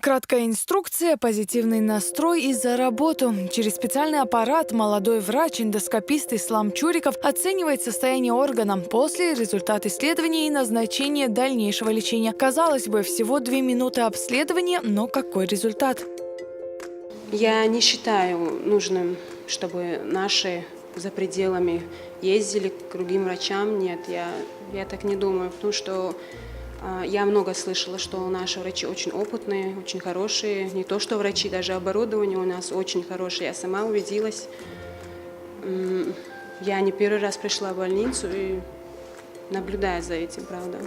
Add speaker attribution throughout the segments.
Speaker 1: Краткая инструкция, позитивный настрой и за работу. Через специальный аппарат молодой врач-эндоскопист Ислам Чуриков оценивает состояние органа. После результат исследования и назначение дальнейшего лечения. Казалось бы, всего 2 минуты обследования, но какой результат?
Speaker 2: Я не считаю нужным, чтобы наши за пределами ездили к другим врачам. Нет, я так не думаю, потому что я много слышала, что наши врачи очень опытные, очень хорошие. Не то что врачи, даже оборудование у нас очень хорошее. Я сама убедилась. Я не первый раз пришла в больницу и наблюдаю за этим, правда.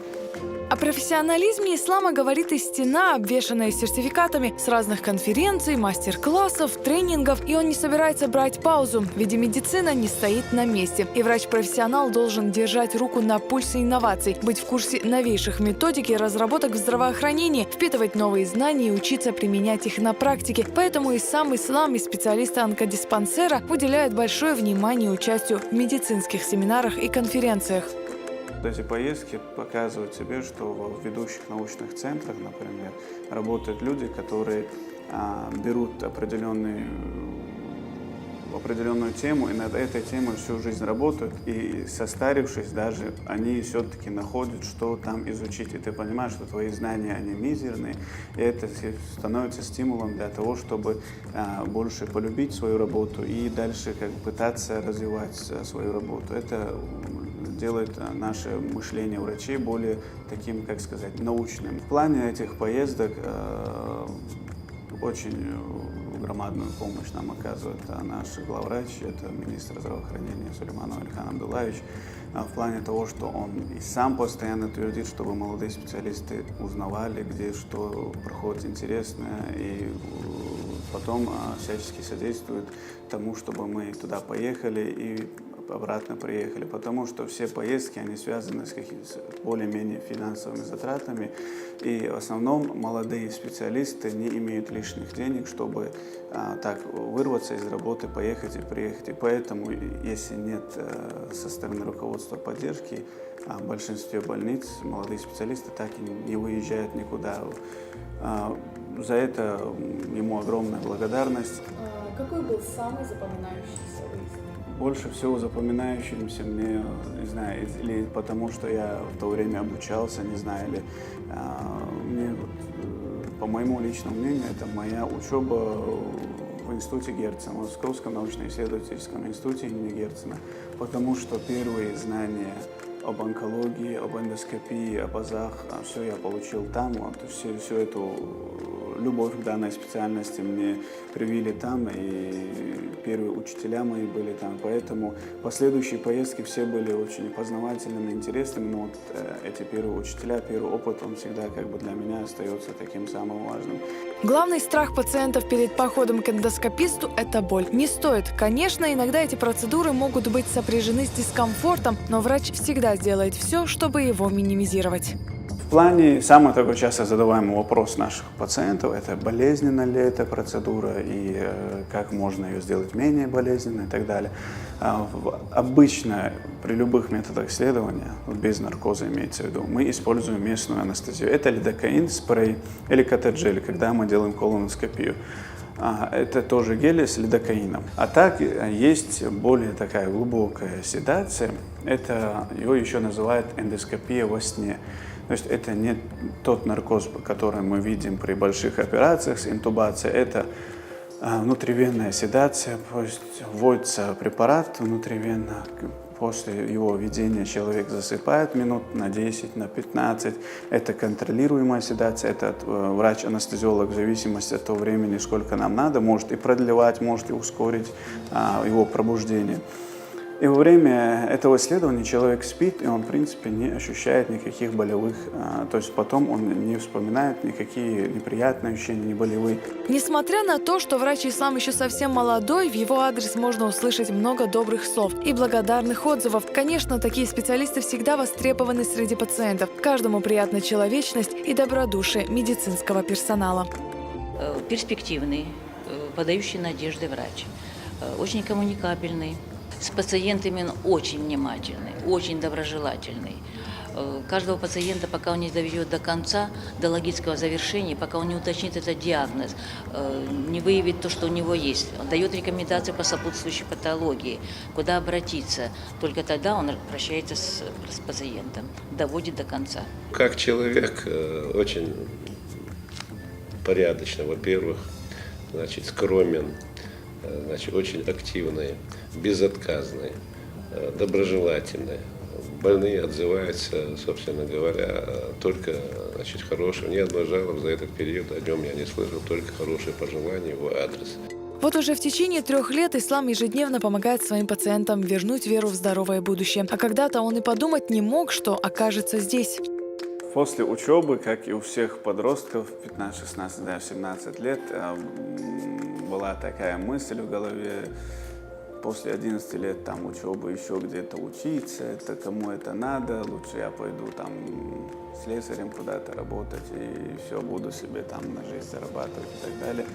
Speaker 1: О профессионализме Ислама говорит и стена, обвешанная сертификатами с разных конференций, мастер-классов, тренингов. И он не собирается брать паузу, ведь медицина не стоит на месте. И врач-профессионал должен держать руку на пульсе инноваций, быть в курсе новейших методик и разработок в здравоохранении, впитывать новые знания и учиться применять их на практике. Поэтому и сам Ислам, и специалисты онкодиспансера уделяют большое внимание участию в медицинских семинарах и конференциях.
Speaker 3: Эти поездки показывают тебе, что в ведущих научных центрах, например, работают люди, которые берут определенную тему и над этой темой всю жизнь работают, и состарившись даже, они все-таки находят, что там изучить. И ты понимаешь, что твои знания, они мизерные, и это становится стимулом для того, чтобы больше полюбить свою работу и дальше пытаться развивать свою работу. Это делает наше мышление врачей более таким, как сказать, научным. В плане этих поездок очень громадную помощь нам оказывает наш главврач, это министр здравоохранения Сулейманов Алихан Абдуллаевич, в плане того, что он и сам постоянно твердит, чтобы молодые специалисты узнавали, где что проходит интересное, и потом всячески содействует тому, чтобы мы туда поехали и обратно приехали, потому что все поездки, они связаны с более-менее финансовыми затратами, и в основном молодые специалисты не имеют лишних денег, чтобы так вырваться из работы, поехать и приехать. И поэтому, если нет со стороны руководства поддержки, в большинстве больниц молодые специалисты так и не выезжают никуда. За это ему огромная благодарность.
Speaker 1: Какой был самый запоминающийся выезд?
Speaker 3: Больше всего запоминающимся мне, не знаю, или потому что я в то время обучался, не знаю, или мне, по моему личному мнению, это моя учеба в институте Герцена, в Московском научно-исследовательском институте имени Герцена, потому что первые знания об онкологии, об эндоскопии, об АЗах, все я получил там, всю эту любовь к данной специальности мне привили там, и первые учителя мои были там, поэтому последующие поездки все были очень познавательными, интересными, но вот эти первые учителя, первый опыт, он всегда для меня остается таким самым важным.
Speaker 1: Главный страх пациентов перед походом к эндоскописту – это боль. Не стоит. Конечно, иногда эти процедуры могут быть сопряжены с дискомфортом, но врач всегда сделает все, чтобы его минимизировать.
Speaker 3: В плане, самый такой часто задаваемый вопрос наших пациентов – это болезненна ли эта процедура и как можно ее сделать менее болезненной и так далее. Обычно при любых методах исследования, без наркоза имеется в виду, мы используем местную анестезию. Это лидокаин, спрей или катеджель, когда мы делаем колоноскопию. Это тоже гели с лидокаином. А так есть более такая глубокая седация. Ее еще называют эндоскопия во сне. То есть это не тот наркоз, который мы видим при больших операциях с интубацией. Это внутривенная седация, то есть вводится препарат внутривенно. После его введения человек засыпает минут на 10, на 15. Это контролируемая седация. Это врач-анестезиолог в зависимости от того времени, сколько нам надо, может и продлевать, может и ускорить его пробуждение. И во время этого исследования человек спит, и он, в принципе, не ощущает никаких болевых, то есть потом он не вспоминает никакие неприятные ощущения, не болевые.
Speaker 1: Несмотря на то, что врач Ислам еще совсем молодой, в его адрес можно услышать много добрых слов и благодарных отзывов. Конечно, такие специалисты всегда востребованы среди пациентов. Каждому приятна человечность и добродушие медицинского персонала.
Speaker 4: Перспективный, подающий надежды врач, очень коммуникабельный. С пациентами он очень внимательный, очень доброжелательный. каждого пациента, пока он не доведет до конца, до логического завершения, пока он не уточнит этот диагноз, не выявит то, что у него есть, он дает рекомендации по сопутствующей патологии, куда обратиться, только тогда он прощается с пациентом, доводит до конца.
Speaker 5: Как человек очень порядочный, во-первых, значит, скромен, значит, очень активный, безотказный, доброжелательный. Больные отзываются, собственно говоря, только, значит, хорошего. Ни одной жалобы за этот период о нем я не слышал, только хорошие пожелания в его адрес.
Speaker 1: Вот уже в течение 3 лет Ислам ежедневно помогает своим пациентам вернуть веру в здоровое будущее. А когда-то он и подумать не мог, что окажется здесь.
Speaker 3: После учебы, как и у всех подростков, 15, 16, даже 17 лет, была такая мысль в голове: после 11 лет там учебы еще где-то учиться, это кому это надо, лучше я пойду там слесарем куда-то работать и все, буду себе там на жизнь зарабатывать и так далее.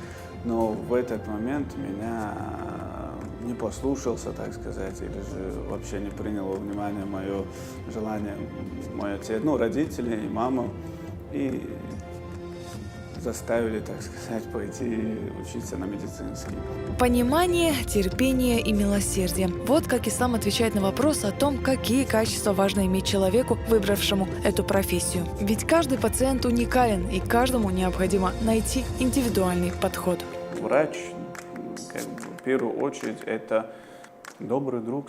Speaker 3: Но в этот момент меня не послушался, так сказать, или же вообще не принял во внимание мое желание, мой отец, родители и мама, и заставили, так сказать, пойти учиться на медицинский.
Speaker 1: Понимание, терпение и милосердие. Вот как Ислам отвечает на вопрос о том, какие качества важно иметь человеку, выбравшему эту профессию. Ведь каждый пациент уникален, и каждому необходимо найти индивидуальный подход.
Speaker 3: Врач, в первую очередь, это добрый друг.